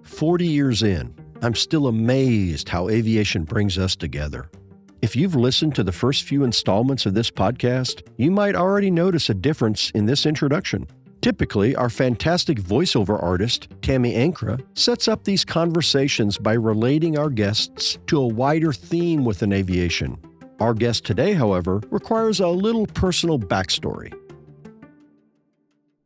40 years in, I'm still amazed how aviation brings us together. If you've listened to the first few installments of this podcast, you might already notice a difference in this introduction. Typically, our fantastic voiceover artist, Tammy Ankra, sets up these conversations by relating our guests to a wider theme within aviation. Our guest today, however, requires a little personal backstory.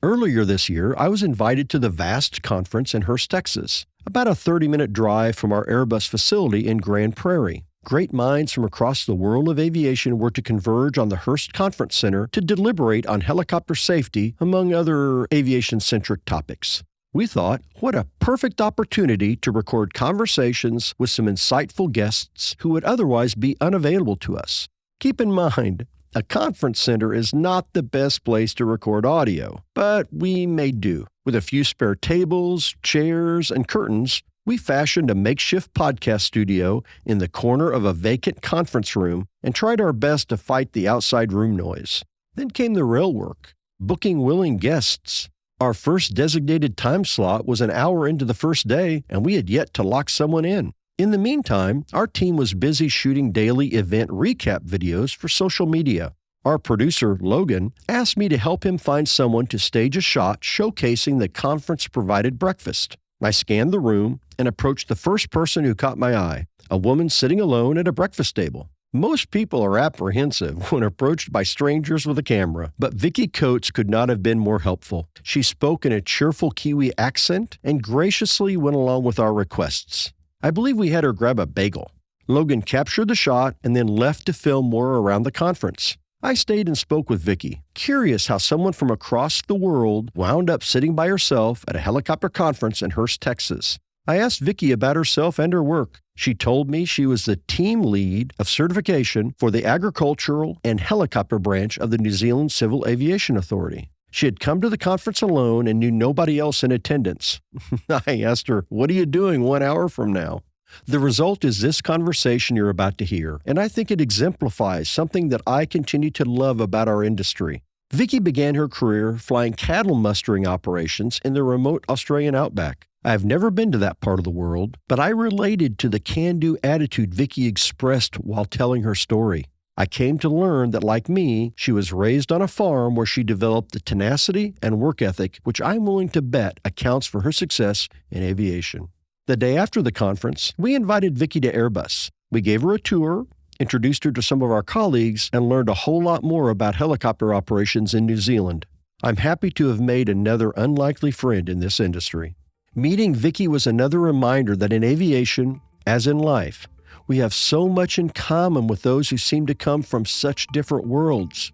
Earlier this year, I was invited to the VAST conference in Hurst, Texas, about a 30-minute drive from our Airbus facility in Grand Prairie. Great minds from across the world of aviation were to converge on the Hurst Conference Center to deliberate on helicopter safety, among other aviation-centric topics. We thought, what a perfect opportunity to record conversations with some insightful guests who would otherwise be unavailable to us. Keep in mind, a conference center is not the best place to record audio, but we made do. With a few spare tables, chairs, and curtains, we fashioned a makeshift podcast studio in the corner of a vacant conference room and tried our best to fight the outside room noise. Then came the real work, booking willing guests. Our first designated time slot was an hour into the first day, and we had yet to lock someone in. In the meantime, our team was busy shooting daily event recap videos for social media. Our producer, Logan, asked me to help him find someone to stage a shot showcasing the conference-provided breakfast. I scanned the room and approached the first person who caught my eye, a woman sitting alone at a breakfast table. Most people are apprehensive when approached by strangers with a camera, but Vicki Coates could not have been more helpful. She spoke in a cheerful Kiwi accent and graciously went along with our requests. I believe we had her grab a bagel. Logan captured the shot and then left to film more around the conference. I stayed and spoke with Vicki, curious how someone from across the world wound up sitting by herself at a helicopter conference in Hurst, Texas. I asked Vicki about herself and her work. She told me she was the team lead of certification for the agricultural and helicopter branch of the New Zealand Civil Aviation Authority. She had come to the conference alone and knew nobody else in attendance. I asked her, "What are you doing 1 hour from now?" The result is this conversation you're about to hear, and I think it exemplifies something that I continue to love about our industry. Vicki began her career flying cattle mustering operations in the remote Australian outback. I have never been to that part of the world, but I related to the can-do attitude Vicki expressed while telling her story. I came to learn that, like me, she was raised on a farm where she developed the tenacity and work ethic which I'm willing to bet accounts for her success in aviation. The day after the conference, we invited Vicki to Airbus. We gave her a tour, introduced her to some of our colleagues, and learned a whole lot more about helicopter operations in New Zealand. I'm happy to have made another unlikely friend in this industry. Meeting Vicki was another reminder that in aviation, as in life, we have so much in common with those who seem to come from such different worlds.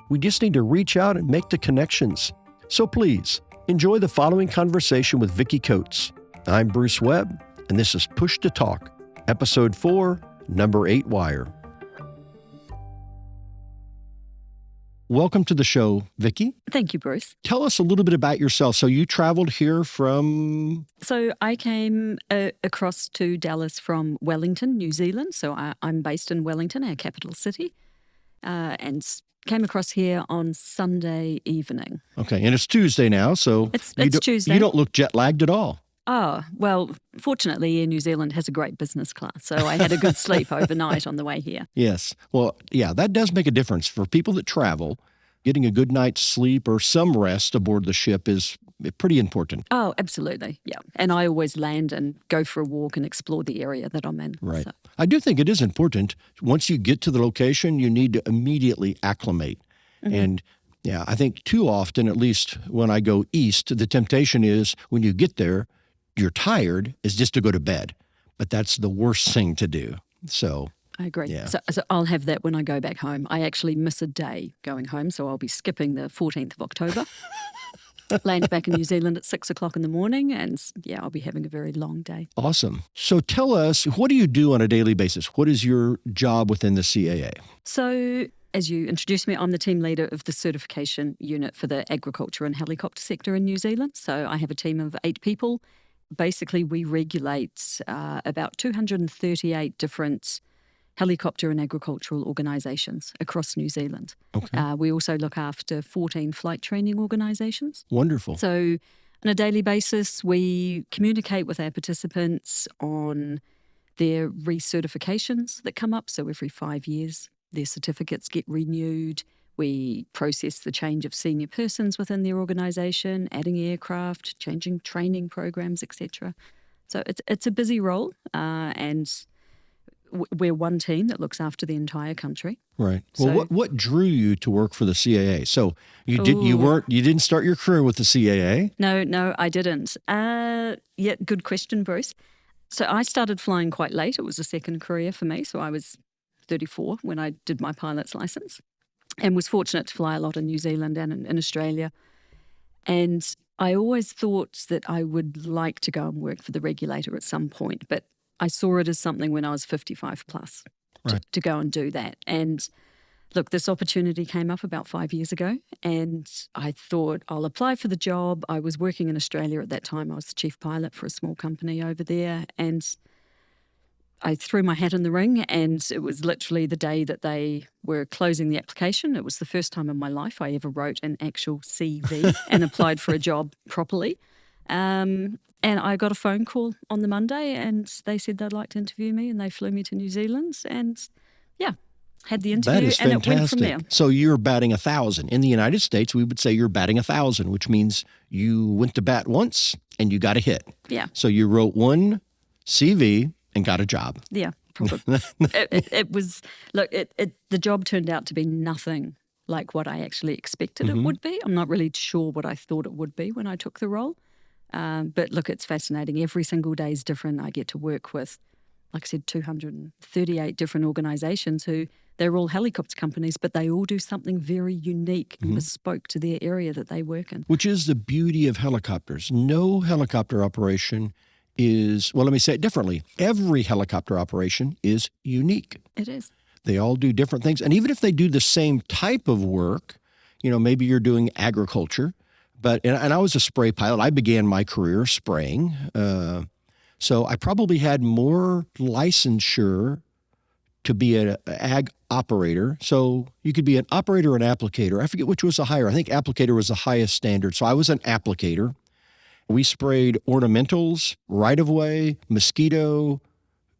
We just need to reach out and make the connections. So please, enjoy the following conversation with Vicki Coates. I'm Bruce Webb, and this is Push to Talk, Episode 4, Number 8 Wire. Welcome to the show, Vicki. Thank you, Bruce. Tell us a little bit about yourself. So you traveled here from... So I came across to Dallas from Wellington, New Zealand. So I'm based in Wellington, our capital city, and came across here on Sunday evening. Okay, and it's Tuesday now, so... It's Tuesday. You don't look jet-lagged at all. Oh, well, fortunately, Air New Zealand has a great business class, so I had a good sleep overnight on the way here. Yes. Well, yeah, that does make a difference. For people that travel, getting a good night's sleep or some rest aboard the ship is pretty important. Oh, absolutely, yeah. And I always land and go for a walk and explore the area that I'm in. Right. So. I do think it is important. Once you get to the location, you need to immediately acclimate. Mm-hmm. And yeah, I think too often, at least when I go east, the temptation is when you get there, you're tired, is just to go to bed. But that's the worst thing to do. So I agree. Yeah. So I'll have that when I go back home. I actually miss a day going home, so I'll be skipping the 14th of October. Land back in New Zealand at 6 o'clock in the morning, and yeah, I'll be having a very long day. Awesome. So tell us, what do you do on a daily basis? What is your job within the CAA? So as you introduced me, I'm the team leader of the certification unit for the agriculture and helicopter sector in New Zealand. So I have a team of 8 people. Basically, we regulate about 238 different helicopter and agricultural organisations across New Zealand. Okay. We also look after 14 flight training organisations. Wonderful. So On a daily basis, we communicate with our participants on their recertifications that come up. So every 5 years, their certificates get renewed. We process the change of senior persons within their organisation, adding aircraft, changing training programs, etc. So it's a busy role, and we're one team that looks after the entire country. Right. So, Well, what drew you to work for the CAA? So you didn't start your career with the CAA? No, I didn't. Yeah, good question, Bruce. So I started flying quite late. It was a second career for me. So I was 34 when I did my pilot's license, and was fortunate to fly a lot in New Zealand and in Australia. And I always thought that I would like to go and work for the regulator at some point, but I saw it as something when I was 55 plus to go and do that. And look, this opportunity came up about 5 years ago, and I thought I'll apply for the job. I was working in Australia at that time. I was the chief pilot for a small company over there, and I threw my hat in the ring, and it was literally the day that they were closing the application. It was the first time in my life I ever wrote an actual CV and applied for a job properly. And I got a phone call on the Monday, and they said they'd like to interview me, and they flew me to New Zealand, and had the interview. That is and fantastic. It went from there. So you're batting 1,000. In the United States, we would say you're batting 1,000, which means you went to bat once and you got a hit. Yeah. So you wrote one CV and got a job. Yeah, probably. It was, look, the job turned out to be nothing like what I actually expected it would be. I'm not really sure what I thought it would be when I took the role. But look, it's fascinating. Every single day is different. I get to work with, like I said, 238 different organisations who, they're all helicopter companies, but they all do something very unique and bespoke to their area that they work in. Which is the beauty of helicopters. No helicopter operation is, well, let me say it differently. Every helicopter operation is unique. It is. They all do different things. And even if they do the same type of work, maybe you're doing agriculture, and I was a spray pilot. I began my career spraying. So I probably had more licensure to be an ag operator. So you could be an operator or an applicator. I forget which was the higher. I think applicator was the highest standard. So I was an applicator. We sprayed ornamentals, right-of-way, mosquito,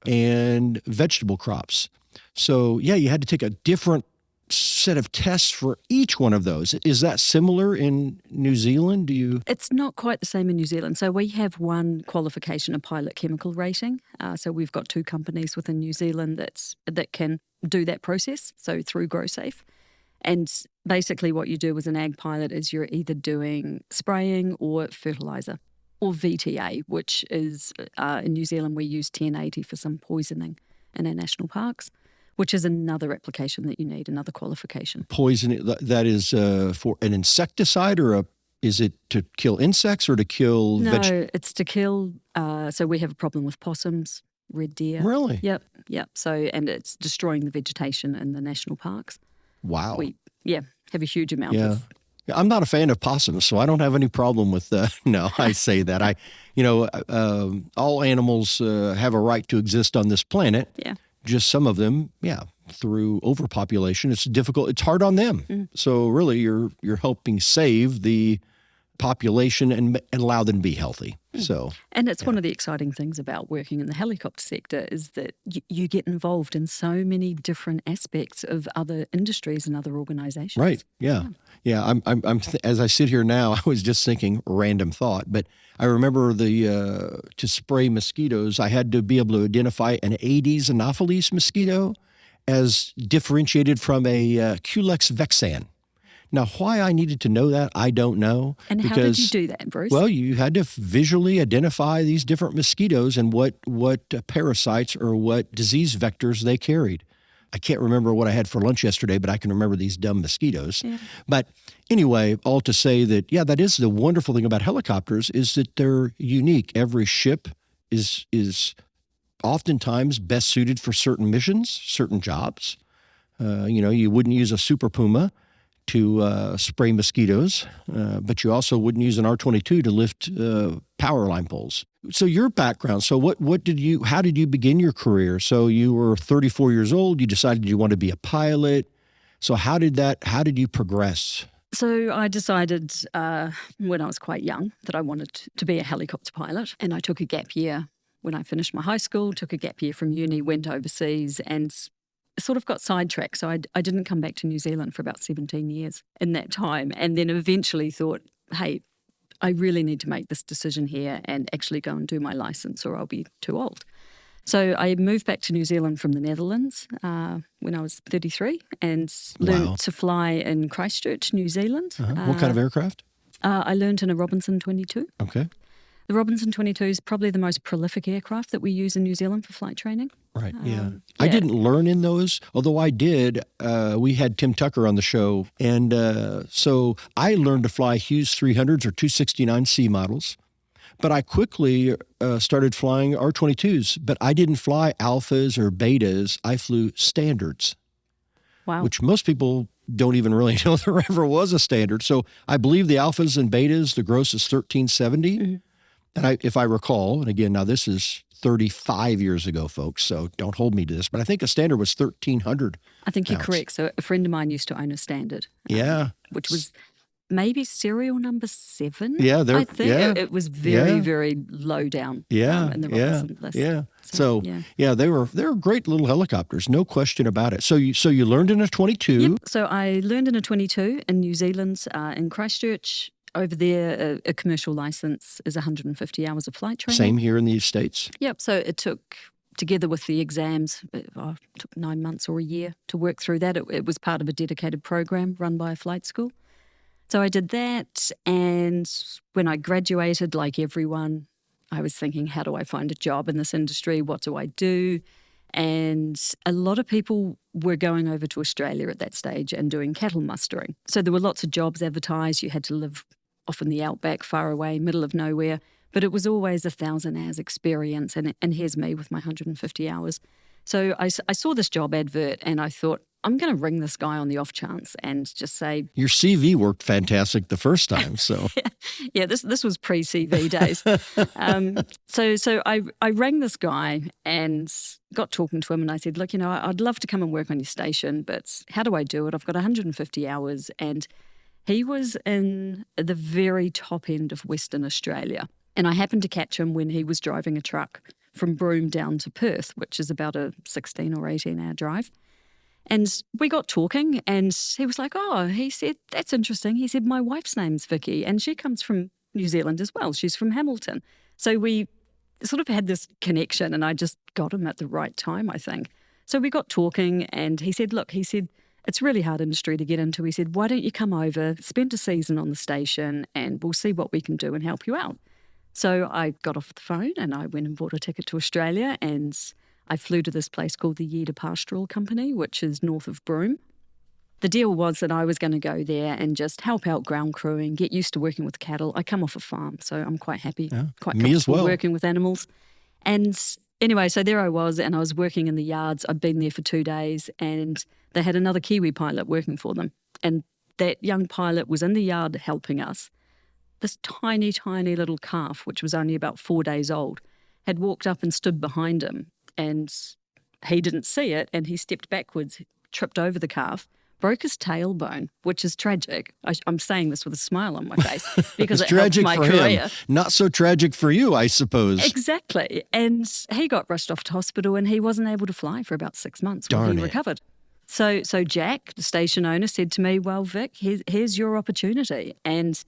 and vegetable crops. So yeah, you had to take a different set of tests for each one of those. Is that similar in New Zealand? It's not quite the same in New Zealand. So we have one qualification, a pilot chemical rating. So we've got 2 companies within New Zealand that can do that process, so through GrowSafe. And basically what you do as an ag pilot is you're either doing spraying or fertiliser, or VTA, which is, in New Zealand we use 1080 for some poisoning in our national parks, which is another application that you need, another qualification. Poisoning, that is for an insecticide, or is it to kill insects or to kill No, it's to kill, so we have a problem with possums, red deer. Really? Yep. So, and it's destroying the vegetation in the national parks. Wow. We have a huge amount of. I'm not a fan of possums, so I don't have any problem with no, I say that. All animals have a right to exist on this planet. Yeah. Just some of them, through overpopulation, it's difficult. It's hard on them. So really, you're helping save the population and allow them to be healthy. So, and it's one of the exciting things about working in the helicopter sector is that you get involved in so many different aspects of other industries and other organizations. Right. Yeah. I'm as I sit here now, I was just thinking, random thought, but I remember to spray mosquitoes, I had to be able to identify an Aedes anopheles mosquito as differentiated from a Culex vexan. Now, why I needed to know that, I don't know. And how did you do that, Bruce? Well, you had to visually identify these different mosquitoes and what parasites or what disease vectors they carried. I can't remember what I had for lunch yesterday, but I can remember these dumb mosquitoes. Yeah. But anyway, all to say that, that is the wonderful thing about helicopters is that they're unique. Every ship is oftentimes best suited for certain missions, certain jobs. You wouldn't use a Super Puma to spray mosquitoes, but you also wouldn't use an R-22 to lift power line poles. So your background, so how did you begin your career? So you were 34 years old, you decided you wanted to be a pilot. So how did you progress? So I decided when I was quite young that I wanted to be a helicopter pilot, and I took a gap year when I finished my high school, took a gap year from uni, went overseas and sort of got sidetracked. So I didn't come back to New Zealand for about 17 years in that time, and then eventually thought, hey, I really need to make this decision here and actually go and do my license or I'll be too old. So I moved back to New Zealand from the Netherlands when I was 33 and learned to fly in Christchurch, New Zealand. What kind of aircraft? I learned in a Robinson 22. Okay. The Robinson 22 is probably the most prolific aircraft that we use in New Zealand for flight training. Right, yeah. I didn't learn in those, although I did. We had Tim Tucker on the show, and so I learned to fly Hughes 300s or 269C models, but I quickly started flying R-22s, but I didn't fly alphas or betas. I flew standards, which most people don't even really know there ever was a standard. So I believe the alphas and betas, the gross is 1370. Mm-hmm. And if I recall, and again, now this is 35 years ago, folks, so don't hold me to this, but I think a standard was 1,300 I think you're correct. So a friend of mine used to own a standard. Which was maybe serial number 7. Yeah, I think it was very, very low down in the Robinson list. Yeah. So they were great little helicopters, no question about it. So you learned in a 22. Yep. So I learned in a 22 in New Zealand, in Christchurch. Over there, a commercial license is 150 hours of flight training. Same here in the States. Yep. So it took, together with the exams, it took 9 months or a year to work through that. It was part of a dedicated program run by a flight school. So I did that, and when I graduated, like everyone, I was thinking, how do I find a job in this industry? What do I do? And a lot of people were going over to Australia at that stage and doing cattle mustering. So there were lots of jobs advertised. You had to live off in the outback, far away, middle of nowhere. But it was always 1,000 hours experience, and here's me with my 150 hours. So I saw this job advert and I thought, I'm going to ring this guy on the off chance and just say... Your CV worked fantastic the first time, so... yeah, this was pre-CV days. So I rang this guy and got talking to him, and I said, look, I'd love to come and work on your station, but how do I do it? I've got 150 hours. And he was in the very top end of Western Australia. And I happened to catch him when he was driving a truck from Broome down to Perth, which is about a 16 or 18-hour drive. And we got talking, and he was like, he said, that's interesting. He said, my wife's name's Vicki, and she comes from New Zealand as well. She's from Hamilton. So we sort of had this connection, and I just got him at the right time, I think. So we got talking, and he said, it's a really hard industry to get into. He said, why don't you come over, spend a season on the station, and we'll see what we can do and help you out. So I got off the phone, and I went and bought a ticket to Australia, and I flew to this place called the Yeda Pastoral Company, which is north of Broome. The deal was that I was going to go there and just help out ground crewing, get used to working with cattle. I come off a farm, so I'm quite happy, quite comfortable working with animals. And anyway, so there I was, and I was working in the yards. I'd been there for 2 days, and they had another Kiwi pilot working for them. And that young pilot was in the yard helping us. This tiny, tiny little calf, which was only about 4 days old, had walked up and stood behind him. And he didn't see it, and he stepped backwards, tripped over the calf, broke his tailbone, which is tragic. I'm saying this with a smile on my face because it helped my career. Him. Not so tragic for you, I suppose. Exactly. And he got rushed off to hospital, and he wasn't able to fly for about 6 months when he recovered. So Jack, the station owner, said to me, well, Vic, here's your opportunity. And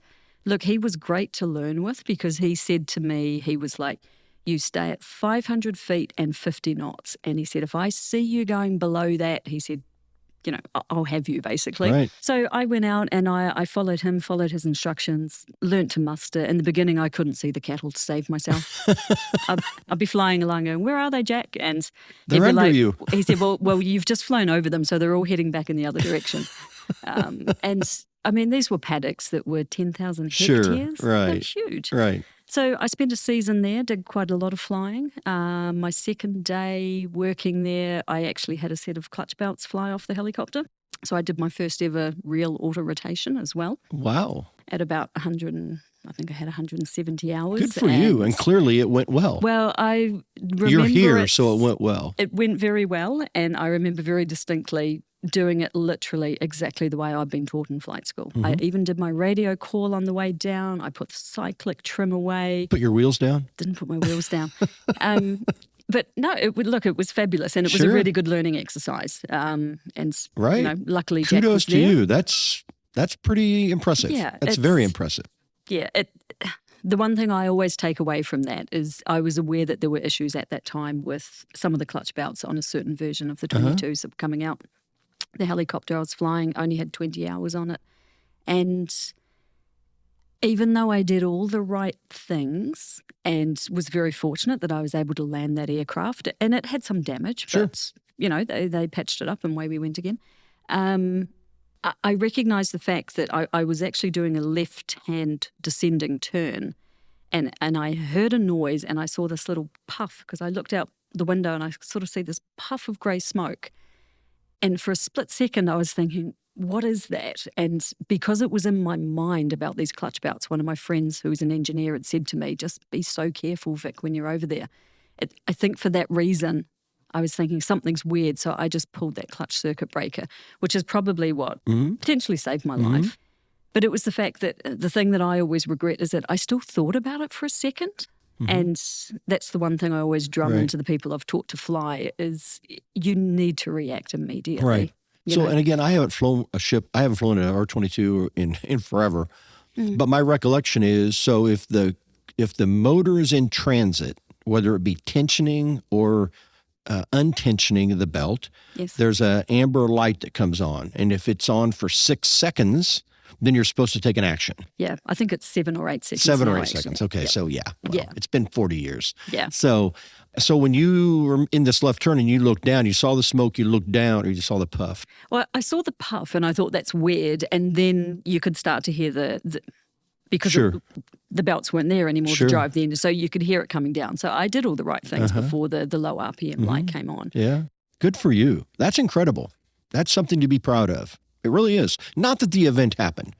look, he was great to learn with because he said to me, he was like, you stay at 500 feet and 50 knots. And he said, if I see you going below that, he said, I'll have you basically. Right. So I went out and I followed his instructions, learnt to muster. In the beginning, I couldn't see the cattle to save myself. I'd be flying along going, where are they, Jack? And they're under you. He said, well, you've just flown over them, so they're all heading back in the other direction. And I mean, these were paddocks that were 10,000 hectares. Right. They're huge. Right. So I spent a season there, did quite a lot of flying. My second day working there, I actually had a set of clutch belts fly off the helicopter. So I did my first ever real auto rotation as well. Wow. At about 100, I think I had 170 hours. Good for you. And clearly it went well. Well, I remember you're here, so it went well. It went very well. And I remember very distinctly doing it literally exactly the way I've been taught in flight school. I Mm-hmm. even did my radio call on the way down. I put the cyclic trim away. Put your wheels down? Didn't put my wheels down. But no, it was fabulous, and it was a Sure. really good learning exercise. And Right. you know, luckily Jack Kudos was to there. you. That's pretty impressive. Yeah, That's very impressive. Yeah, the one thing I always take away from that is I was aware that there were issues at that time with some of the clutch belts on a certain version of the 22s that were coming out. The helicopter I was flying only had 20 hours on it. And even though I did all the right things and was very fortunate that I was able to land that aircraft, and it had some damage, Sure. but, you know, they patched it up and away we went again. I recognised the fact that I was actually doing a left-hand descending turn, and I heard a noise and I saw this little puff because I looked out the window and I sort of see this puff of grey smoke. And for a split second, I was thinking, what is that? And because it was in my mind about these clutch belts, one of my friends who was an engineer had said to me, just be so careful, Vic, when you're over there. I think for that reason, I was thinking something's weird, so I just pulled that clutch circuit breaker, which is probably what potentially saved my life. But it was the fact that the thing that I always regret is that I still thought about it for a second. And that's the one thing I always drum into the people I've taught to fly is you need to react immediately. Right. You So, know? and again, I haven't flown a ship. I haven't flown an R-22 in forever. But my recollection is, so if the motor is in transit, whether it be tensioning or untensioning the belt, Yes. there's an amber light that comes on. And if it's on for 6 seconds, then you're supposed to take an action. Yeah, I think it's 7 or 8 seconds. 7 or now, 8 actually. seconds. Okay, Yep. so yeah. Well, Yeah. it's been 40 years. Yeah. So when you were in this left turn and you looked down, you saw the smoke, you looked down, or you saw the puff. Well, I saw the puff and I thought that's weird. And then you could start to hear because Sure. the belts weren't there anymore Sure. to drive the engine. So you could hear it coming down. So I did all the right things before the low RPM light came on. Yeah. Good for you. That's incredible. That's something to be proud of. It really is. Not that the event happened,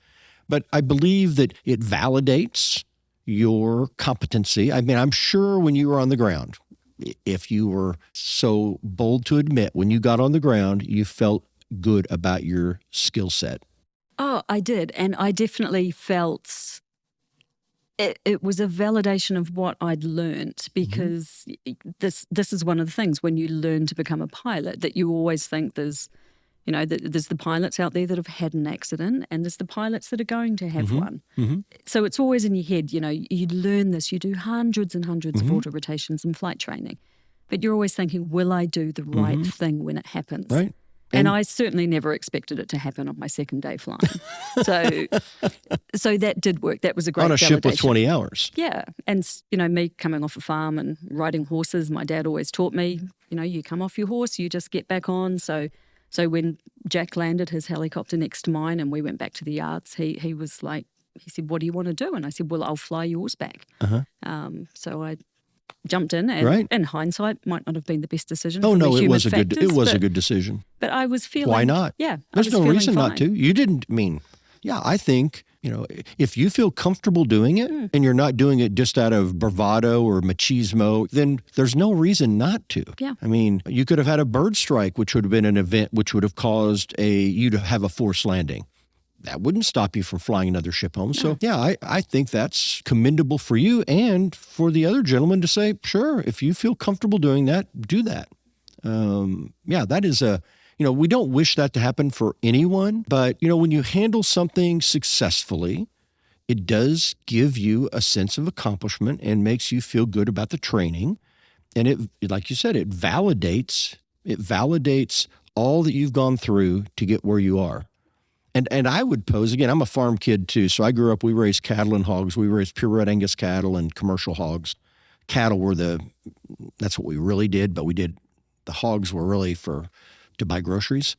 but I believe that it validates your competency. I mean, I'm sure when you were on the ground, if you were so bold to admit when you got on the ground, you felt good about your skill set. Oh, I did. And I definitely felt it was a validation of what I'd learnt because this is one of the things when you learn to become a pilot that you always think there's the pilots out there that have had an accident and there's the pilots that are going to have one. So it's always in your head, you learn this, you do hundreds and hundreds of auto rotations and flight training, but you're always thinking, will I do the right thing when it happens? Right. And I certainly never expected it to happen on my second day flying. So that did work. That was a great On a ship with validation. 20 hours. Yeah. And, me coming off a farm and riding horses, my dad always taught me, you come off your horse, you just get back on. So when Jack landed his helicopter next to mine and we went back to the yards, he was like, he said, what do you want to do? And I said, well, I'll fly yours back. So I jumped in, and Right. in hindsight, might not have been the best decision. Oh for the no, it human was a factors, good decision. But I was feeling. Why not? Yeah, There's I was no feeling reason fine. not to. You didn't mean. Yeah, I think if you feel comfortable doing it and you're not doing it just out of bravado or machismo, then there's no reason not to. Yeah. I mean, you could have had a bird strike, which would have been an event which would have caused you to have a forced landing. That wouldn't stop you from flying another ship home. So, yeah, I think that's commendable for you and for the other gentleman to say, sure, if you feel comfortable doing that, do that. That is we don't wish that to happen for anyone. But, when you handle something successfully, it does give you a sense of accomplishment and makes you feel good about the training. And it, like you said, it validates all that you've gone through to get where you are. And I would pose, again, I'm a farm kid too. So I grew up, we raised cattle and hogs. We raised purebred Angus cattle and commercial hogs. Cattle were that's what we really did, but the hogs were really to buy groceries.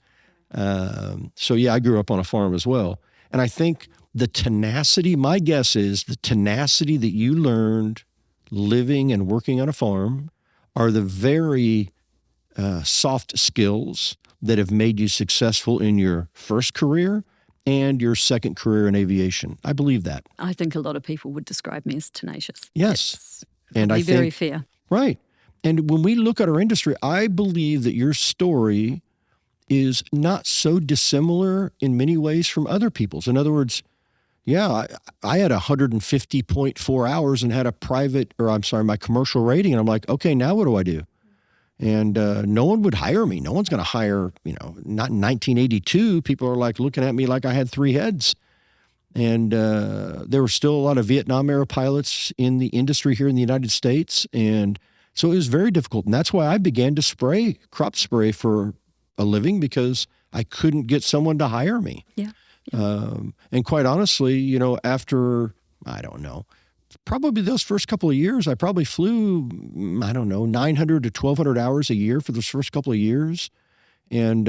So yeah, I grew up on a farm as well. And I think the tenacity, my guess is the tenacity that you learned living and working on a farm are the very soft skills that have made you successful in your first career and your second career in aviation. I believe that. I think a lot of people would describe me as tenacious. Yes. And I think very fair. Right. And when we look at our industry, I believe that your story is not so dissimilar in many ways from other people's. In other words, yeah, I had 150.4 hours and had my commercial rating. And I'm like, okay, now what do I do? And no one would hire me. No one's going to hire, not in 1982. People are like looking at me like I had three heads. And there were still a lot of Vietnam era pilots in the industry here in the United States. And so it was very difficult. And that's why I began to crop spray for a living, because I couldn't get someone to hire me. Yeah. And quite honestly, after, I don't know, probably those first couple of years, I probably flew, 900 to 1,200 hours a year for those first couple of years. And,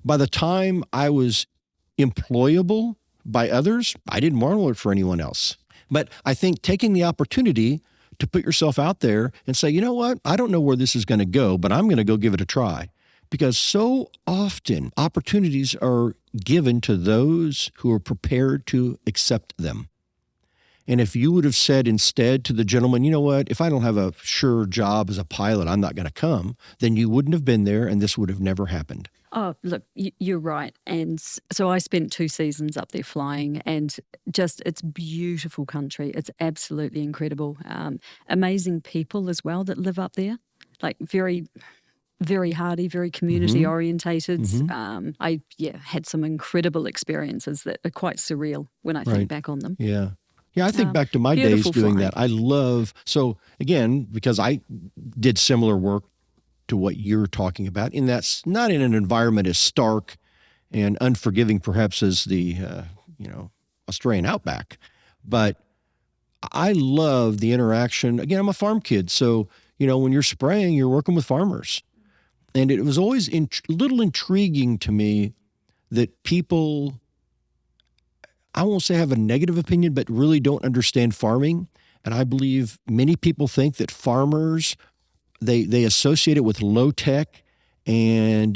by the time I was employable by others, I didn't want to work for anyone else. But I think taking the opportunity to put yourself out there and say, you know what, I don't know where this is going to go, but I'm going to go give it a try. Because so often opportunities are given to those who are prepared to accept them. And if you would have said instead to the gentleman, you know what, if I don't have a sure job as a pilot, I'm not going to come, then you wouldn't have been there and this would have never happened. Oh, look, you're right. And so I spent 2 seasons up there flying, and it's beautiful country. It's absolutely incredible. Amazing people as well that live up there, like very, very hardy, very community orientated. I had some incredible experiences that are quite surreal when I think back on them. Yeah. Yeah, I think back to my days doing that. So again, because I did similar work to what you're talking about, and that's not in an environment as stark and unforgiving perhaps as the, Australian outback. But I love the interaction. Again, I'm a farm kid. So, when you're spraying, you're working with farmers. And it was always a little intriguing to me that people, I won't say have a negative opinion, but really don't understand farming. And I believe many people think that farmers, they associate it with low tech and,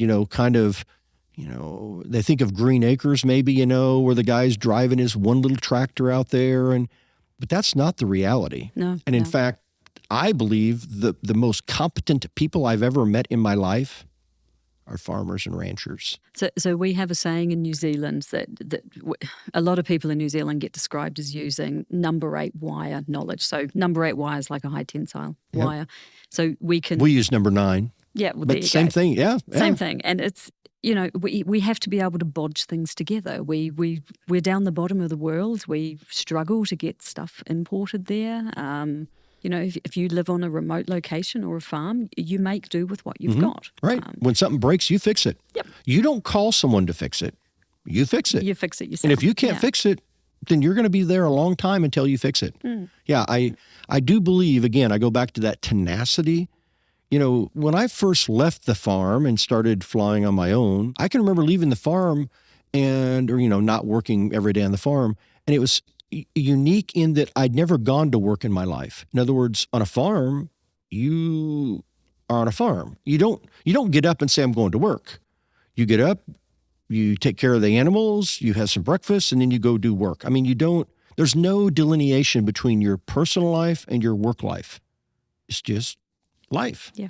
they think of green acres maybe, where the guy's driving his one little tractor out there. But that's not the reality. No. And in fact, I believe the most competent people I've ever met in my life are farmers and ranchers. So we have a saying in New Zealand that a lot of people in New Zealand get described as using number 8 wire knowledge. So number 8 wire is like a high tensile wire. So we use number 9. Yeah, well, but same thing. Yeah, same thing. And it's we have to be able to bodge things together. We're down the bottom of the world. We struggle to get stuff imported there. If you live on a remote location or a farm, you make do with what you've got. Right. When something breaks, you fix it. Yep. You don't call someone to fix it. You fix it. You fix it yourself. And if you can't fix it, then you're going to be there a long time until you fix it. Yeah, I do believe, again, I go back to that tenacity. When I first left the farm and started flying on my own, I can remember leaving the farm not working every day on the farm. And it was unique in that I'd never gone to work in my life. In other words, on a farm, you are on a farm. You don't get up and say, I'm going to work. You get up, you take care of the animals, you have some breakfast, and then you go do work. I mean, there's no delineation between your personal life and your work life. It's just life. Yeah.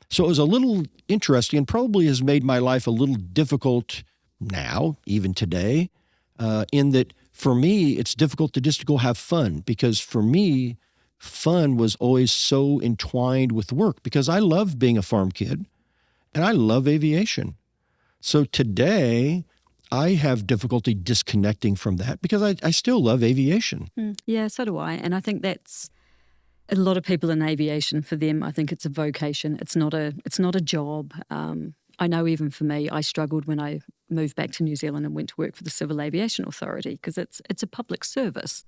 So it was a little interesting and probably has made my life a little difficult now, even today, in that for me, it's difficult to just go have fun, because for me, fun was always so entwined with work, because I love being a farm kid and I love aviation. So today I have difficulty disconnecting from that because I still love aviation. Yeah, so do I. And I think that's a lot of people in aviation, for them, I think it's a vocation. It's not a job. I know even for me, I struggled when I moved back to New Zealand and went to work for the Civil Aviation Authority, because it's a public service.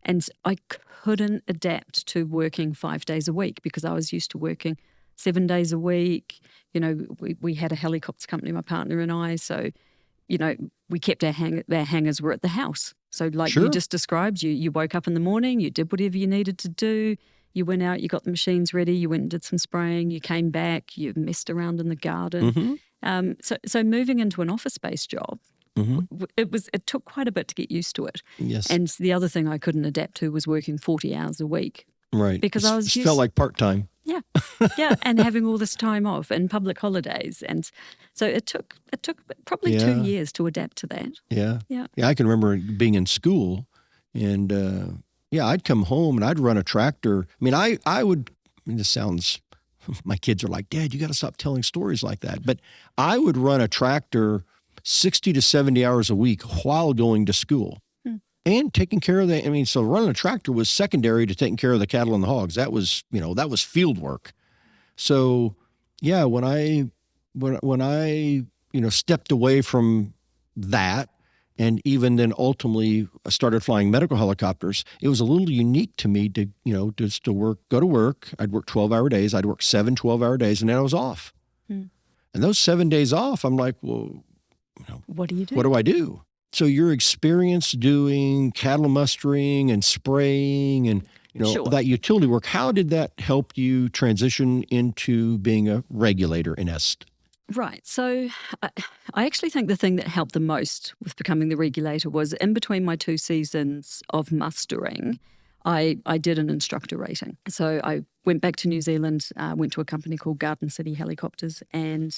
And I couldn't adapt to working 5 days a week because I was used to working 7 days a week. We had a helicopter company, my partner and I, so, we kept our hangars were at the house. So like you just described, you woke up in the morning, you did whatever you needed to do. You went out, you got the machines ready, you went and did some spraying, you came back, you messed around in the garden. So moving into an office-based job, it took quite a bit to get used to it. Yes. And the other thing I couldn't adapt to was working 40 hours a week. Right. Because I was felt like part-time. Yeah. Yeah, and having all this time off and public holidays. And so it took probably 2 years to adapt to that. Yeah. Yeah. Yeah, I can remember being in school and, I'd come home and I'd run a tractor. I mean, I would, this sounds, my kids are like, Dad, you got to stop telling stories like that. But I would run a tractor 60 to 70 hours a week while going to school and taking care of so running a tractor was secondary to taking care of the cattle and the hogs. That was, that was field work. So yeah, when I stepped away from that and even then ultimately started flying medical helicopters, it was a little unique to me to, just to go to work. I'd work 12-hour days. I'd work 7 12-hour days and then I was off. And those 7 days off, I'm like, well, what do you do? What do I do? So your experience doing cattle mustering and spraying and, Sure. that utility work, how did that help you transition into being a regulator in est? Right. So I actually think the thing that helped the most with becoming the regulator was in between my 2 seasons of mustering, I did an instructor rating. So I went back to New Zealand, went to a company called Garden City Helicopters, and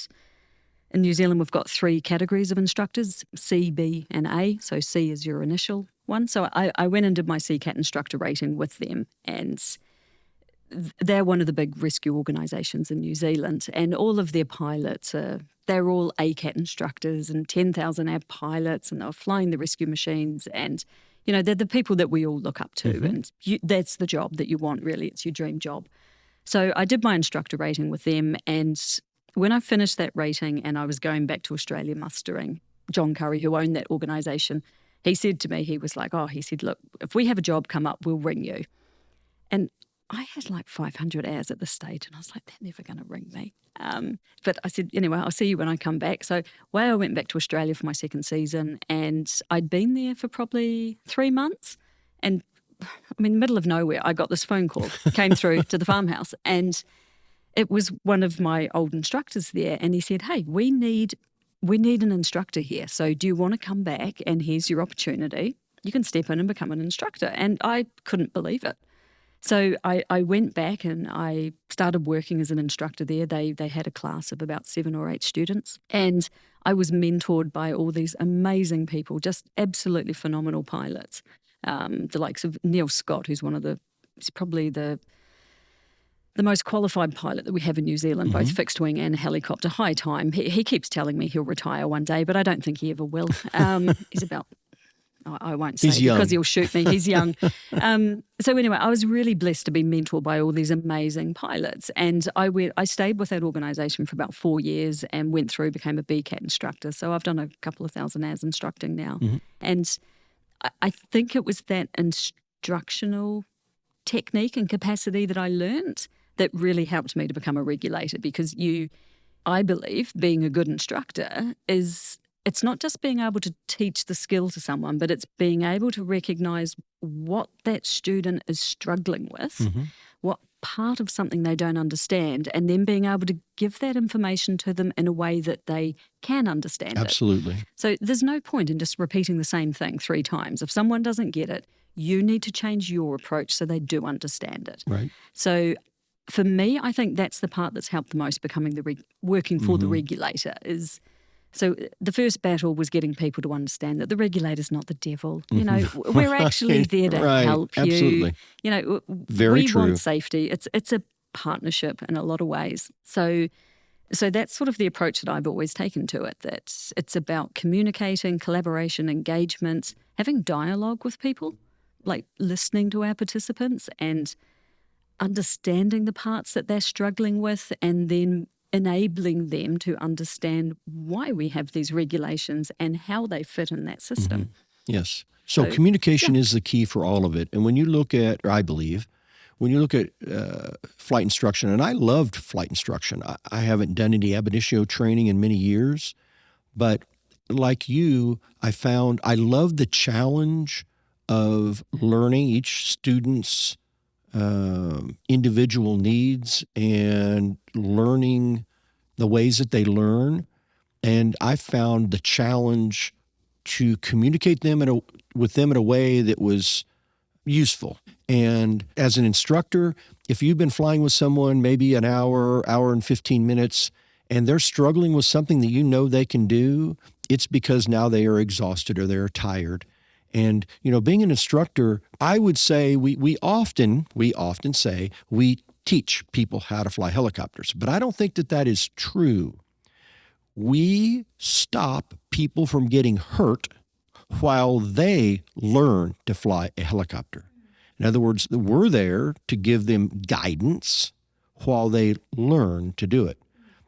in New Zealand, we've got 3 categories of instructors, C, B, and A. So C is your initial one. So I went and did my CCAT instructor rating with them, and they're one of the big rescue organisations in New Zealand, and all of their pilots they're all ACAT instructors and 10,000 ab pilots, and they're flying the rescue machines, and they're the people that we all look up to, and that's the job that you want, really. It's your dream job. So I did my instructor rating with them, and when I finished that rating and I was going back to Australia mustering, John Curry, who owned that organisation, he said to me, he was like, look, if we have a job come up, we'll ring you. And I had like 500 hours at this stage, and I was like, they're never going to ring me. But I said, anyway, I'll see you when I come back. So I went back to Australia for my second season, and I'd been there for probably 3 months. And in the middle of nowhere, I got this phone call, came through to the farmhouse, and it was one of my old instructors there, and he said, hey, we need an instructor here. So do you want to come back, and here's your opportunity. You can step in and become an instructor. And I couldn't believe it. So I went back and I started working as an instructor there. They had a class of about 7 or 8 students, and I was mentored by all these amazing people, just absolutely phenomenal pilots, the likes of Neil Scott, who's he's probably the most qualified pilot that we have in New Zealand, both fixed wing and helicopter, high time. He keeps telling me he'll retire one day, but I don't think he ever will. He's about, I won't say because he'll shoot me. He's young. So anyway, I was really blessed to be mentored by all these amazing pilots. And I stayed with that organisation for about 4 years and became a BCAT instructor. So I've done a couple of thousand hours instructing now. And I think it was that instructional technique and capacity that I learnt that really helped me to become a regulator, because I believe being a good instructor it's not just being able to teach the skill to someone, but it's being able to recognise what that student is struggling with, what part of something they don't understand, and then being able to give that information to them in a way that they can understand Absolutely. it. So there's no point in just repeating the same thing 3 times. If someone doesn't get it, you need to change your approach so they do understand it. Right. So for me, I think that's the part that's helped the most becoming working for the regulator is. So the first battle was getting people to understand that the regulator's not the devil. We're actually there to help you. Absolutely. We want safety. It's a partnership in a lot of ways. So that's sort of the approach that I've always taken to it, that it's about communicating, collaboration, engagement, having dialogue with people, like listening to our participants and understanding the parts that they're struggling with, and then enabling them to understand why we have these regulations and how they fit in that system. Yes. So communication is the key for all of it. And when you look at, or I believe, when you look at flight instruction, and I loved flight instruction. I haven't done any ab initio training in many years, but like you, I found I love the challenge of learning each student's individual needs and learning the ways that they learn. And I found the challenge to communicate with them in a way that was useful. And as an instructor, if you've been flying with someone maybe an hour, hour and 15 minutes, and they're struggling with something that you know they can do, it's because now they are exhausted or they're tired. And, being an instructor, I would say we often say we teach people how to fly helicopters, but I don't think that is true. We stop people from getting hurt while they learn to fly a helicopter. In other words, we're there to give them guidance while they learn to do it.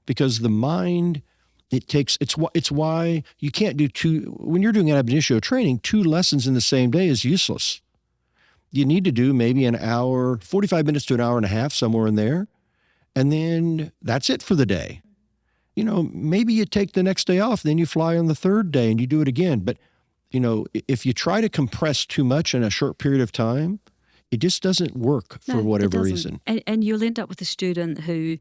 Because the mind, it's why you can't do when you're doing ab initio training, 2 lessons in the same day is useless. You need to do maybe an hour, 45 minutes to an hour and a half, somewhere in there. And then that's it for the day. Maybe you take the next day off, then you fly on the 3rd day and you do it again. But, if you try to compress too much in a short period of time, it just doesn't work for whatever reason. And you'll end up with a student who,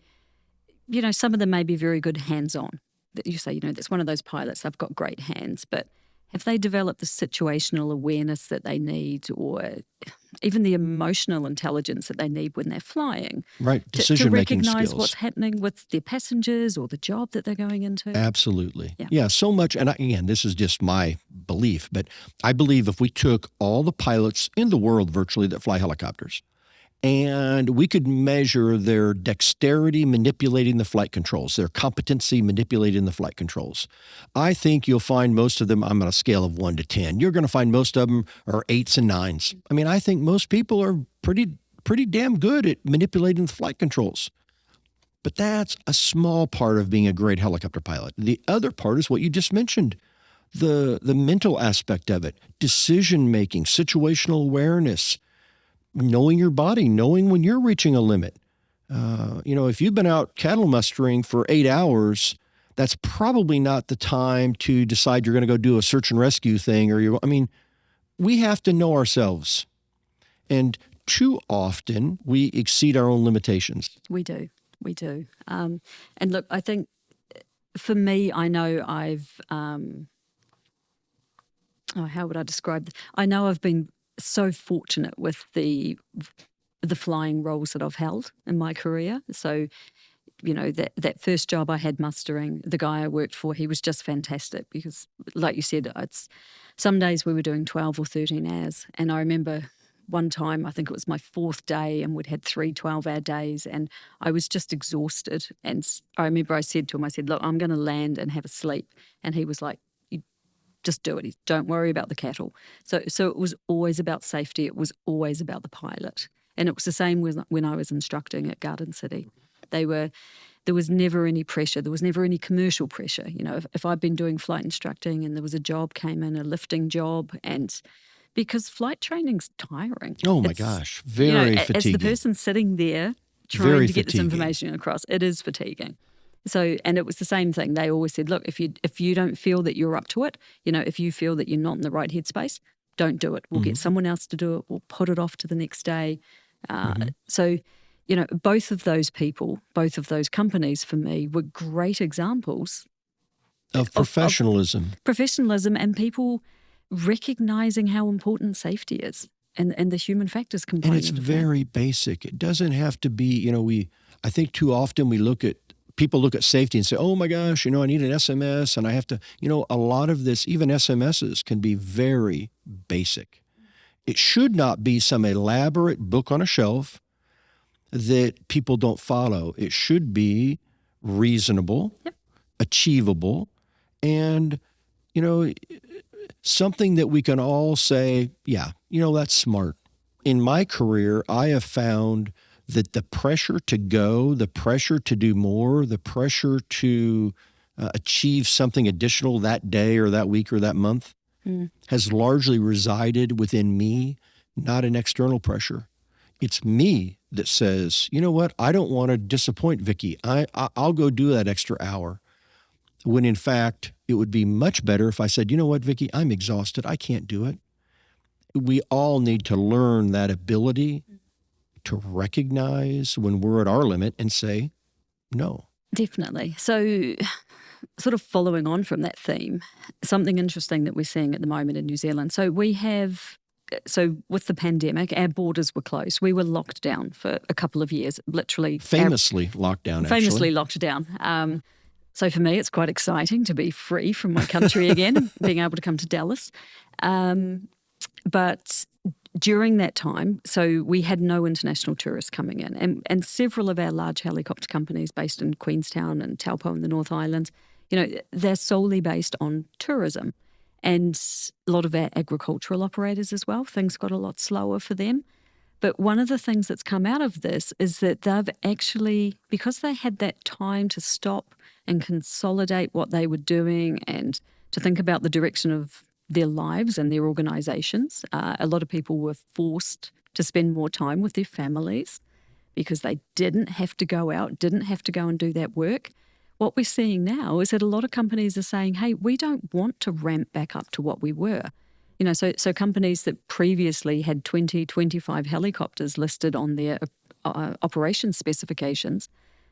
some of them may be very good hands-on. You say, that's one of those pilots, they've got great hands, but have they developed the situational awareness that they need, or even the emotional intelligence that they need when they're flying? Right, decision-making skills. To recognize what's happening with their passengers or the job that they're going into? Absolutely. Yeah, so much. And again, this is just my belief, but I believe if we took all the pilots in the world virtually that fly helicopters, and we could measure their dexterity manipulating the flight controls, their competency manipulating the flight controls, I think you'll find most of them, I'm on a scale of 1 to 10. You're going to find most of them are 8s and 9s. I mean, I think most people are pretty damn good at manipulating the flight controls. But that's a small part of being a great helicopter pilot. The other part is what you just mentioned, the mental aspect of it, decision-making, situational awareness, knowing your body, knowing when you're reaching a limit. If you've been out cattle mustering for 8 hours, that's probably not the time to decide you're going to go do a search and rescue thing. We have to know ourselves. And too often, we exceed our own limitations. We do. And look, I think for me, I know I've, how would I describe this? I know I've been so fortunate with the flying roles that I've held in my career. So, that first job I had mustering, the guy I worked for, he was just fantastic because, like you said, some days we were doing 12 or 13 hours. And I remember one time, I think it was my 4th day, and we'd had 3 12-hour days, and I was just exhausted. And I remember I said to him, look, I'm going to land and have a sleep. And he was like, just do it. Don't worry about the cattle. So it was always about safety. It was always about the pilot. And it was the same when I was instructing at Garden City. There was never any pressure. There was never any commercial pressure. If I'd been doing flight instructing and there was a job came in, a lifting job, and because flight training's tiring. Oh my gosh, very fatiguing. As the person sitting there trying to get this information across, it is fatiguing. So, and it was the same thing. They always said, look, if you don't feel that you're up to it, if you feel that you're not in the right headspace, don't do it. We'll get someone else to do it. We'll put it off to the next day. So, both of those people, both of those companies for me were great examples of professionalism. Professionalism and people recognizing how important safety is and the human factors component. And it's very basic. It doesn't have to be, I think too often people look at safety and say, oh my gosh, I need an SMS and I have to, a lot of this, even SMSs can be very basic. It should not be some elaborate book on a shelf that people don't follow. It should be reasonable, achievable, and, something that we can all say, yeah, that's smart. In my career, I have found that the pressure to go, the pressure to do more, the pressure to achieve something additional that day or that week or that month has largely resided within me, not an external pressure. It's me that says, you know what, I don't want to disappoint Vicki. I'll go do that extra hour. When in fact, it would be much better if I said, you know what, Vicki, I'm exhausted. I can't do it. We all need to learn that ability to recognize when we're at our limit and say no. Definitely. So sort of following on from that theme, something interesting that we're seeing at the moment in New Zealand. So we have so with the pandemic, our borders were closed. We were locked down for a couple of years, literally. Famously locked down, actually. Famously locked down. So for me, it's quite exciting to be free from my country again and being able to come to Dallas. But during that time, so we had no international tourists coming in. And several of our large helicopter companies based in Queenstown and Taupo in the North Island, they're solely based on tourism. And a lot of our agricultural operators as well, things got a lot slower for them. But one of the things that's come out of this is that they've actually, because they had that time to stop and consolidate what they were doing and to think about the direction of their lives and their organisations, a lot of people were forced to spend more time with their families because they didn't have to go out, didn't have to go and do that work. What we're seeing now is that a lot of companies are saying, hey, we don't want to ramp back up to what we were. So companies that previously had 20, 25 helicopters listed on their operations specifications,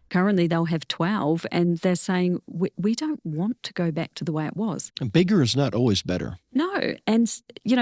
currently they'll have 12, and they're saying, we don't want to go back to the way it was. And bigger is not always better. No. And,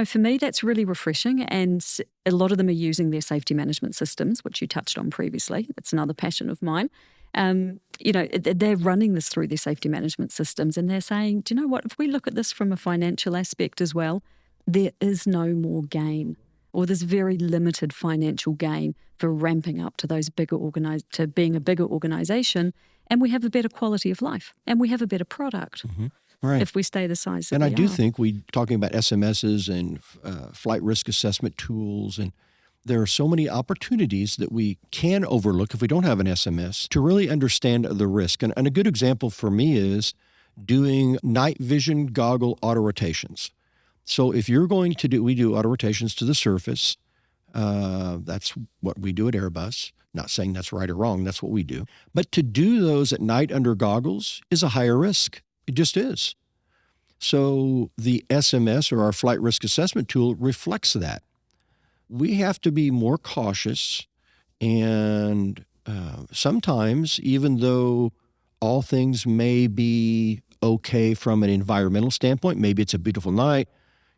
for me, that's really refreshing. And a lot of them are using their safety management systems, which you touched on previously. That's another passion of mine. They're running this through their safety management systems, and they're saying, do you know what, if we look at this from a financial aspect as well, there is no more gain, or there's very limited financial gain for ramping up to those to being a bigger organisation, and we have a better quality of life, and we have a better product if we stay the size that we are. And I do think talking about SMSs and flight risk assessment tools, and there are so many opportunities that we can overlook if we don't have an SMS to really understand the risk. And a good example for me is doing night vision goggle auto rotations. So if you're going to we do auto rotations to the surface. That's what we do at Airbus. Not saying that's right or wrong. That's what we do. But to do those at night under goggles is a higher risk. It just is. So the SMS, or our flight risk assessment tool, reflects that. We have to be more cautious, and sometimes, even though all things may be okay from an environmental standpoint, maybe it's a beautiful night,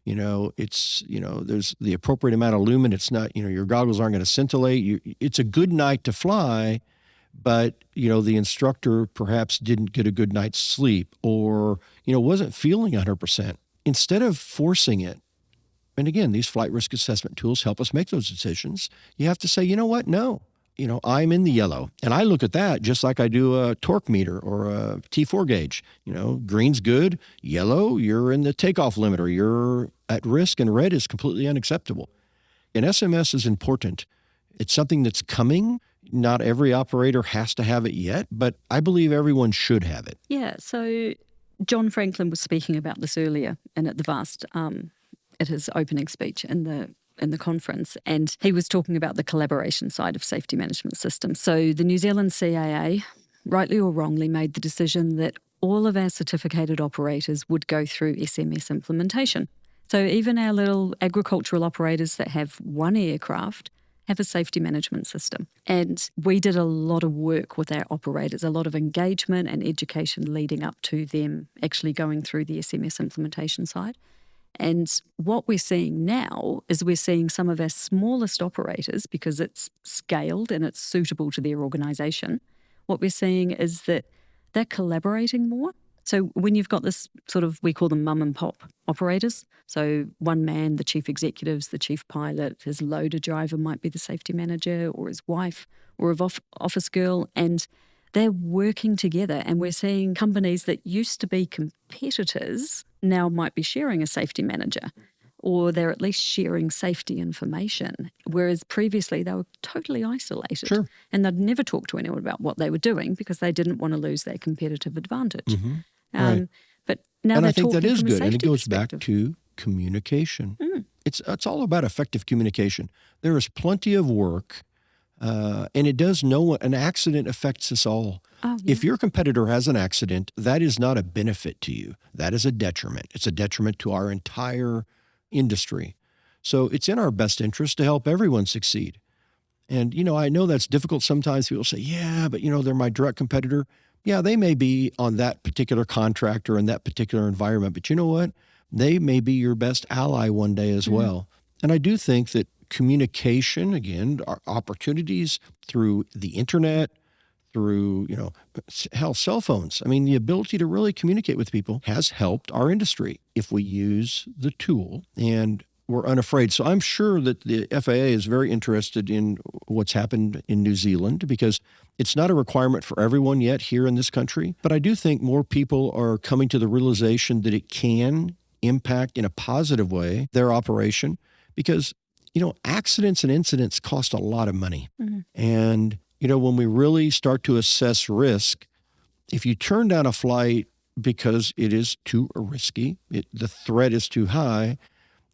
there's the appropriate amount of lumen. It's not, your goggles aren't going to scintillate. It's a good night to fly, but, the instructor perhaps didn't get a good night's sleep or, wasn't feeling 100%. Instead of forcing it, and again, these flight risk assessment tools help us make those decisions, you have to say, you know what? No. I'm in the yellow. And I look at that just like I do a torque meter or a T4 gauge. Green's good, yellow, you're in the takeoff limit, or you're at risk, and red is completely unacceptable. And SMS is important. It's something that's coming. Not every operator has to have it yet, but I believe everyone should have it. Yeah, so John Franklin was speaking about this earlier and at the VAST, at his opening speech in the conference, and he was talking about the collaboration side of safety management systems. So the New Zealand CAA, rightly or wrongly, made the decision that all of our certificated operators would go through SMS implementation. So even our little agricultural operators that have one aircraft have a safety management system. And we did a lot of work with our operators, a lot of engagement and education leading up to them actually going through the SMS implementation side. And what we're seeing now is we're seeing some of our smallest operators, because it's scaled and it's suitable to their organisation, what we're seeing is that they're collaborating more. So when you've got this sort of, we call them mum and pop operators. So one man, the chief executive's the chief pilot, his loader driver might be the safety manager, or his wife, or an office girl, and they're working together. And we're seeing companies that used to be competitors now might be sharing a safety manager, or they're at least sharing safety information, whereas previously they were totally isolated. Sure. And they'd never talk to anyone about what they were doing because they didn't want to lose their competitive advantage. Mm-hmm. Right. But now and they're I think talking that is from a good, and it safety goes back perspective. to communication. It's all about effective communication. There is plenty of work, and it does an accident affects us all. Oh, yeah. If your competitor has an accident, that is not a benefit to you. That is a detriment. It's a detriment to our entire industry. So it's in our best interest to help everyone succeed. And, I know that's difficult sometimes. People say, yeah, but, they're my direct competitor. Yeah, they may be on that particular contract or in that particular environment, but you know what? They may be your best ally one day as well. And I do think that communication, again, our opportunities through the internet, through, hell, cell phones. I mean, the ability to really communicate with people has helped our industry if we use the tool and we're unafraid. So I'm sure that the FAA is very interested in what's happened in New Zealand because it's not a requirement for everyone yet here in this country. But I do think more people are coming to the realization that it can impact in a positive way their operation because, accidents and incidents cost a lot of money. Mm-hmm. And when we really start to assess risk, if you turn down a flight because it is too risky, the threat is too high,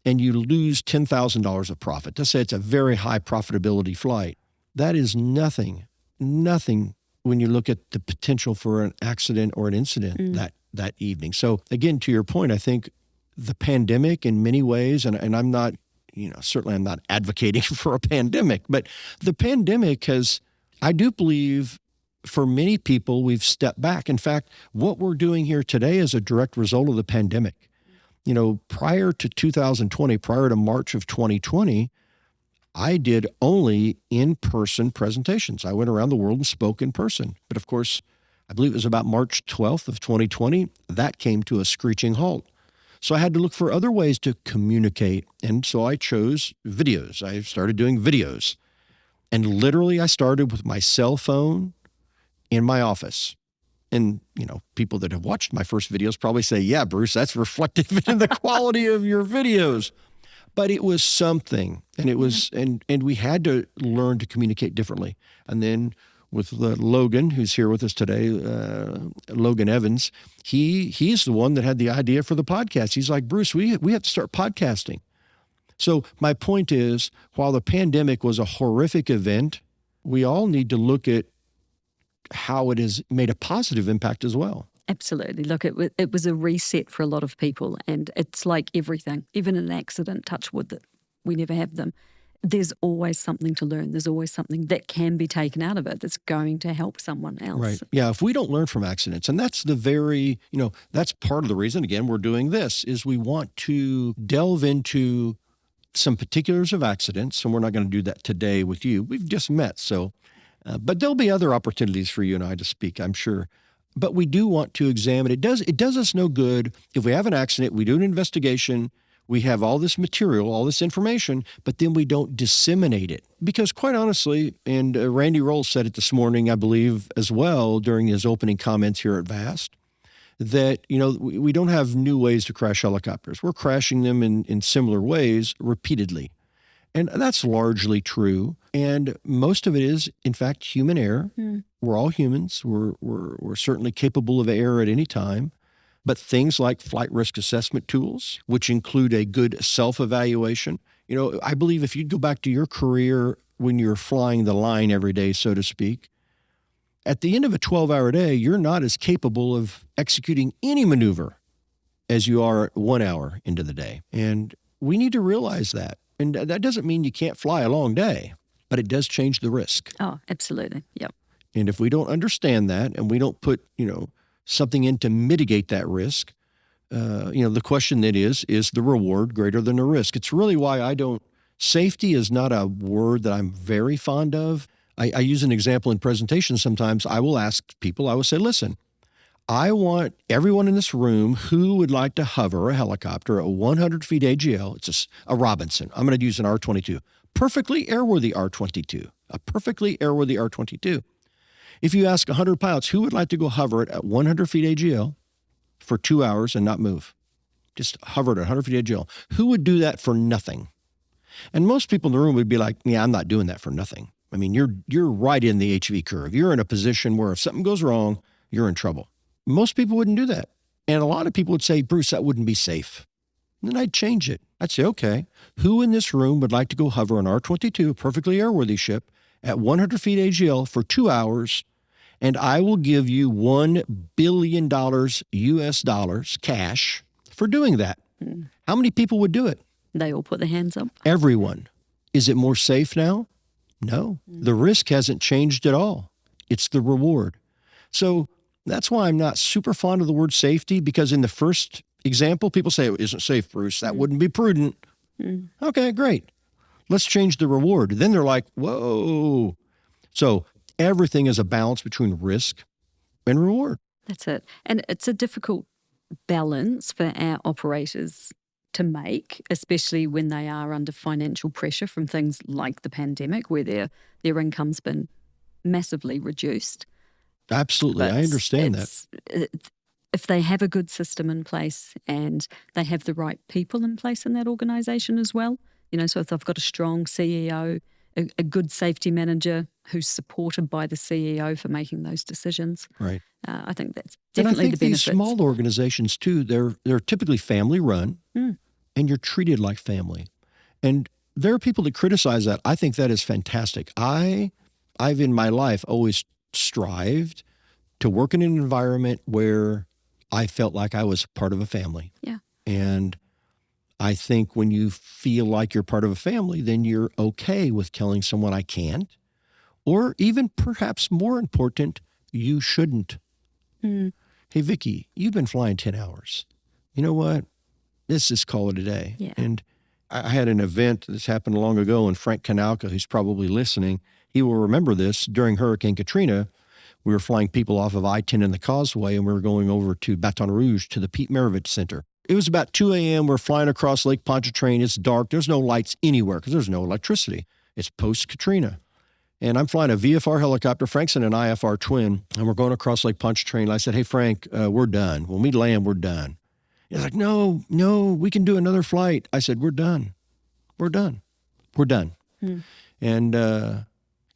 and you lose $10,000 of profit, let's say it's a very high profitability flight, that is nothing when you look at the potential for an accident or an incident that evening. So again, to your point, I think the pandemic in many ways, and I'm not, certainly I'm not advocating for a pandemic, but the pandemic has, I do believe for many people, we've stepped back. In fact, what we're doing here today is a direct result of the pandemic. Prior to 2020, prior to March of 2020, I did only in-person presentations. I went around the world and spoke in person. But of course, I believe it was about March 12th of 2020, that came to a screeching halt. So I had to look for other ways to communicate. And so I chose videos. I started doing videos. And literally I started with my cell phone in my office. And, people that have watched my first videos probably say, yeah, Bruce, that's reflective in the quality of your videos. But it was something. And it was, and we had to learn to communicate differently. And then with Logan, who's here with us today, Logan Evans, he's the one that had the idea for the podcast. He's like, Bruce, we have to start podcasting. So my point is, while the pandemic was a horrific event, we all need to look at how it has made a positive impact as well. Absolutely. Look, it was a reset for a lot of people, and it's like everything, even an accident, touch wood that we never have them. There's always something to learn. There's always something that can be taken out of it that's going to help someone else. Right. Yeah. If we don't learn from accidents, and that's that's part of the reason, again, we're doing this, is we want to delve into some particulars of accidents, and we're not going to do that today with you. We've just met, so, but there'll be other opportunities for you and I to speak, I'm sure. But we do want to examine, it does us no good if we have an accident, we do an investigation, we have all this material, all this information, but then we don't disseminate it. Because quite honestly, and Randy Rolls said it this morning, I believe, as well, during his opening comments here at VAST, that, we don't have new ways to crash helicopters. We're crashing them in similar ways repeatedly. And that's largely true. And most of it is, in fact, human error. We're all humans. We're certainly capable of error at any time. But things like flight risk assessment tools, which include a good self-evaluation. I believe if you'd go back to your career when you're flying the line every day, so to speak, at the end of a 12-hour day, you're not as capable of executing any maneuver as you are at 1 hour into the day. And we need to realize that. And that doesn't mean you can't fly a long day, but it does change the risk. Oh, absolutely. Yep. And if we don't understand that and we don't put, something in to mitigate that risk, the question then is the reward greater than the risk? It's really why safety is not a word that I'm very fond of. I use an example in presentations sometimes. I will ask people, I will say, listen, I want everyone in this room who would like to hover a helicopter at 100 feet AGL. It's a Robinson. I'm going to use an R-22. Perfectly airworthy R-22. A perfectly airworthy R-22. If you ask 100 pilots who would like to go hover it at 100 feet AGL for 2 hours and not move, just hover it at 100 feet AGL, who would do that for nothing? And most people in the room would be like, yeah, I'm not doing that for nothing. I mean, you're right in the HV curve. You're in a position where if something goes wrong, you're in trouble. Most people wouldn't do that. And a lot of people would say, Bruce, that wouldn't be safe. And then I'd change it. I'd say, okay, who in this room would like to go hover an R-22, a perfectly airworthy ship, at 100 feet AGL for 2 hours, and I will give you $1 billion US dollars cash for doing that? How many people would do it? They all put their hands up. Everyone. Is it more safe now? No. The risk hasn't changed at all. It's the reward. So that's why I'm not super fond of the word safety, because in the first example, people say, it isn't safe, Bruce. That wouldn't be prudent. Okay, great. Let's change the reward. Then they're like, whoa. So everything is a balance between risk and reward. That's it. And it's a difficult balance for our operators to make, especially when they are under financial pressure from things like the pandemic, where their income's been massively reduced. Absolutely. But I understand that. If they have a good system in place and they have the right people in place in that organisation as well, so if they've got a strong CEO, a good safety manager who's supported by the CEO for making those decisions. Right. I think that's definitely and I think the benefits. These small organizations too, they're typically family run and you're treated like family. And there are people that criticize that. I think that is fantastic. I've in my life always strived to work in an environment where I felt like I was part of a family. Yeah. And I think when you feel like you're part of a family, then you're okay with telling someone I can't, or even perhaps more important, you shouldn't. Hey, Vicki, you've been flying 10 hours. You know what? Let's just call it a day. Yeah. And I had an event that's happened long ago, and Frank Kanauka, who's probably listening, he will remember this. During Hurricane Katrina, we were flying people off of I-10 and the Causeway, and we were going over to Baton Rouge to the Pete Maravich Center. It was about 2 a.m. We're flying across Lake Pontchartrain. It's dark. There's no lights anywhere because there's no electricity. It's post-Katrina. And I'm flying a VFR helicopter. Frank's in an IFR twin, and we're going across Lake Pontchartrain. I said, hey, Frank, we're done. When we land, we're done. He's like, no, we can do another flight. I said, we're done. We're done. And,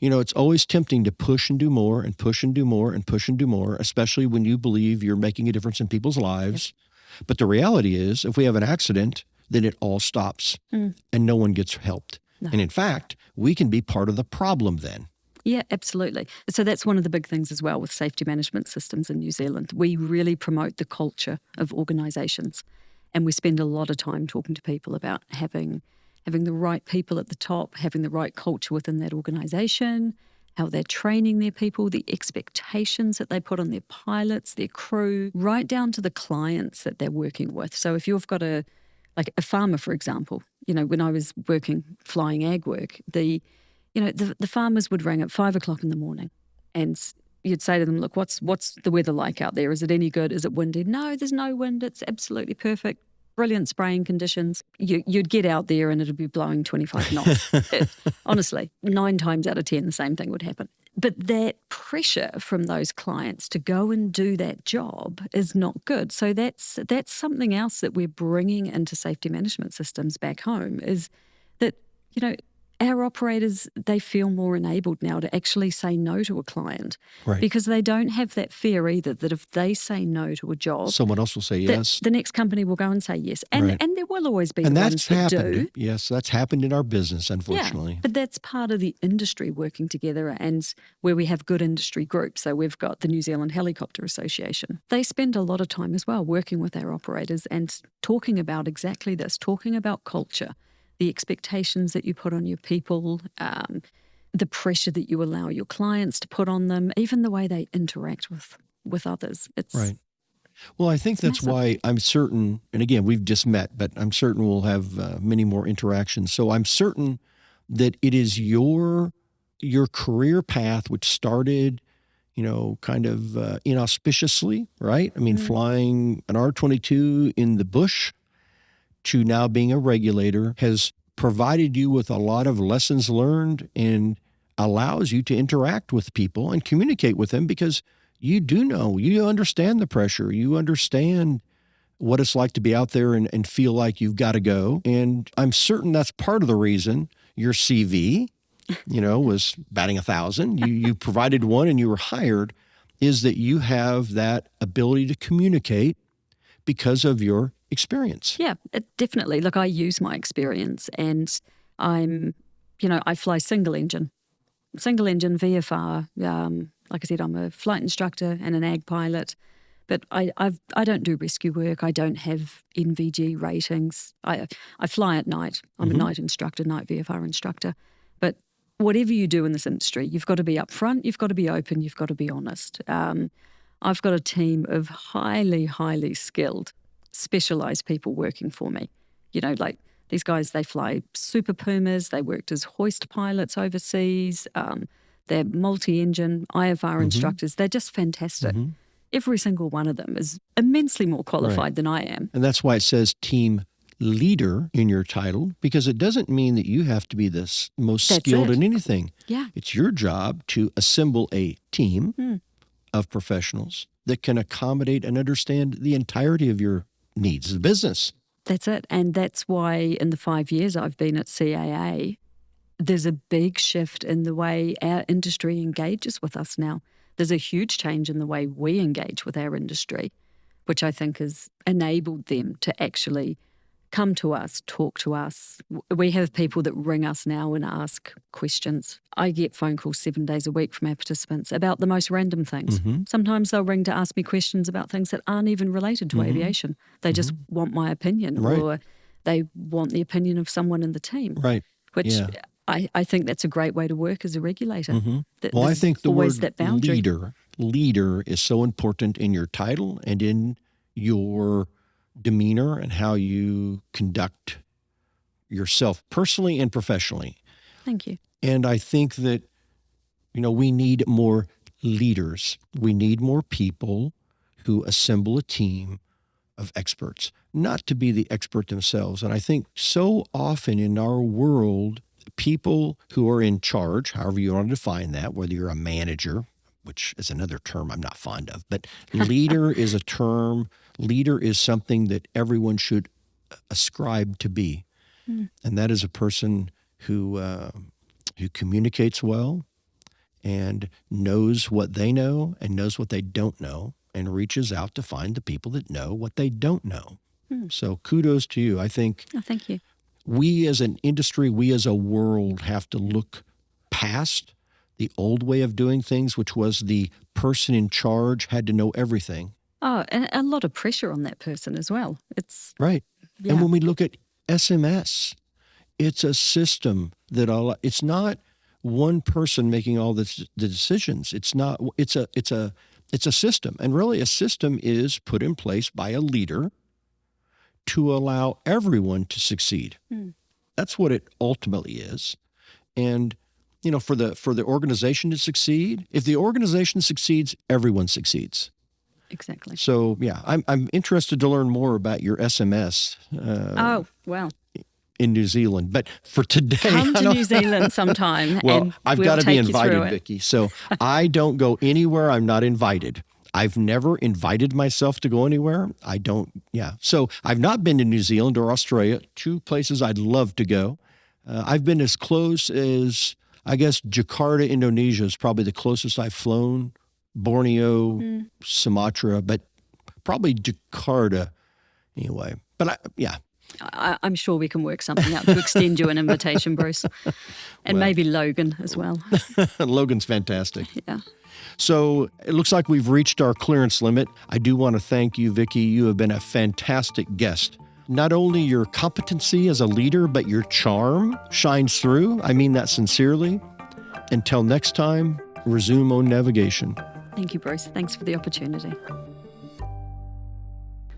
it's always tempting to push and do more and push and do more and push and do more, especially when you believe you're making a difference in people's lives. Yep. But the reality is, if we have an accident, then it all stops and no one gets helped. No. And in fact, we can be part of the problem then. Yeah, absolutely. So that's one of the big things as well with safety management systems in New Zealand. We really promote the culture of organisations, and we spend a lot of time talking to people about having the right people at the top, having the right culture within that organisation, how they're training their people, the expectations that they put on their pilots, their crew, right down to the clients that they're working with. So if you've got a farmer, for example, when I was flying ag work, the farmers would ring at 5 o'clock in the morning and you'd say to them, look, what's the weather like out there? Is it any good? Is it windy? No, there's no wind. It's absolutely perfect. Brilliant spraying conditions. You'd get out there and it'd be blowing 25 knots. Honestly, 9 times out of 10, the same thing would happen. But that pressure from those clients to go and do that job is not good. So that's something else that we're bringing into safety management systems back home is that, our operators, they feel more enabled now to actually say no to a client. Right. Because they don't have that fear either that if they say no to a job, someone else will say yes. The next company will go and say yes. And right. and there will always be and the that's ones that happened. do. Yes, that's happened in our business, unfortunately. Yeah, but that's part of the industry working together and where we have good industry groups. So we've got the New Zealand Helicopter Association. They spend a lot of time as well working with our operators and talking about exactly this, talking about culture, the expectations that you put on your people, the pressure that you allow your clients to put on them, even the way they interact with others. It's right. Well, I think that's massive. Why I'm certain, and again, we've just met, but I'm certain we'll have many more interactions. So I'm certain that it is your career path, which started, kind of inauspiciously, right? I mean, flying an R-22 in the bush to now being a regulator has provided you with a lot of lessons learned and allows you to interact with people and communicate with them because you understand the pressure. You understand what it's like to be out there and feel like you've got to go. And I'm certain that's part of the reason your CV, was batting 1,000. You provided one and you were hired, is that you have that ability to communicate because of your experience. Yeah, definitely. Look, I use my experience and I fly single engine VFR. Like I said, I'm a flight instructor and an ag pilot, but I don't do rescue work. I don't have NVG ratings. I fly at night. I'm a night instructor, night VFR instructor. But whatever you do in this industry, you've got to be upfront, you've got to be open, you've got to be honest. I've got a team of highly, highly skilled, specialised people working for me. These guys, they fly Super Pumas. They worked as hoist pilots overseas. They're multi-engine IFR instructors. They're just fantastic. Every single one of them is immensely more qualified than I am. And that's why it says team leader in your title, because it doesn't mean that you have to be the most skilled in anything. Yeah. It's your job to assemble a team of professionals that can accommodate and understand the entirety of your needs as a business. That's it. And that's why in the 5 years I've been at CAA, there's a big shift in the way our industry engages with us now. There's a huge change in the way we engage with our industry, which I think has enabled them to actually come to us, talk to us. We have people that ring us now and ask questions. I get phone calls 7 days a week from our participants about the most random things. Sometimes they'll ring to ask me questions about things that aren't even related to aviation. They just want my opinion, or they want the opinion of someone in the team. Which I think that's a great way to work as a regulator. Well, I think the word that boundary. leader is so important in your title and in your demeanor and how you conduct yourself personally and professionally. Thank you. And I think that, we need more leaders. We need more people who assemble a team of experts, not to be the expert themselves. And I think so often in our world, people who are in charge, however you want to define that, whether you're a manager, which is another term I'm not fond of, but leader is a term. Leader is something that everyone should ascribe to be. And that is a person who communicates well and knows what they know and knows what they don't know and reaches out to find the people that know what they don't know. So kudos to you. I think thank you. We as an industry, we as a world have to look past the old way of doing things, which was the person in charge had to know everything. Oh, and a lot of pressure on that person as well. It's right. And when we look at SMS, it's a system that it's not one person making all the decisions. It's not. It's a system, and really a system is put in place by a leader to allow everyone to succeed. That's what it ultimately is. And for the organization to succeed, if the organization succeeds, everyone succeeds. Exactly. So I'm interested to learn more about your SMS. In New Zealand, but for today, come to New Zealand sometime. Well, I've got to be invited, Vicki. So I don't go anywhere I'm not invited. I've never invited myself to go anywhere. I don't. So I've not been to New Zealand or Australia, two places I'd love to go. I've been as close as, I guess, Jakarta, Indonesia is probably the closest I've flown. Borneo, Sumatra, but probably Jakarta anyway. But I'm sure we can work something out to extend you an invitation, Bruce. And maybe Logan as well. Logan's fantastic. Yeah. So it looks like we've reached our clearance limit. I do want to thank you, Vicki. You have been a fantastic guest. Not only your competency as a leader, but your charm shines through. I mean that sincerely. Until next time, resume on navigation. Thank you, Bruce. Thanks for the opportunity.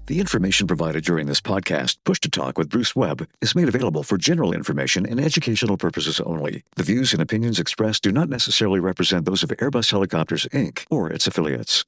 The information provided during this podcast, Push to Talk with Bruce Webb, is made available for general information and educational purposes only. The views and opinions expressed do not necessarily represent those of Airbus Helicopters, Inc. or its affiliates.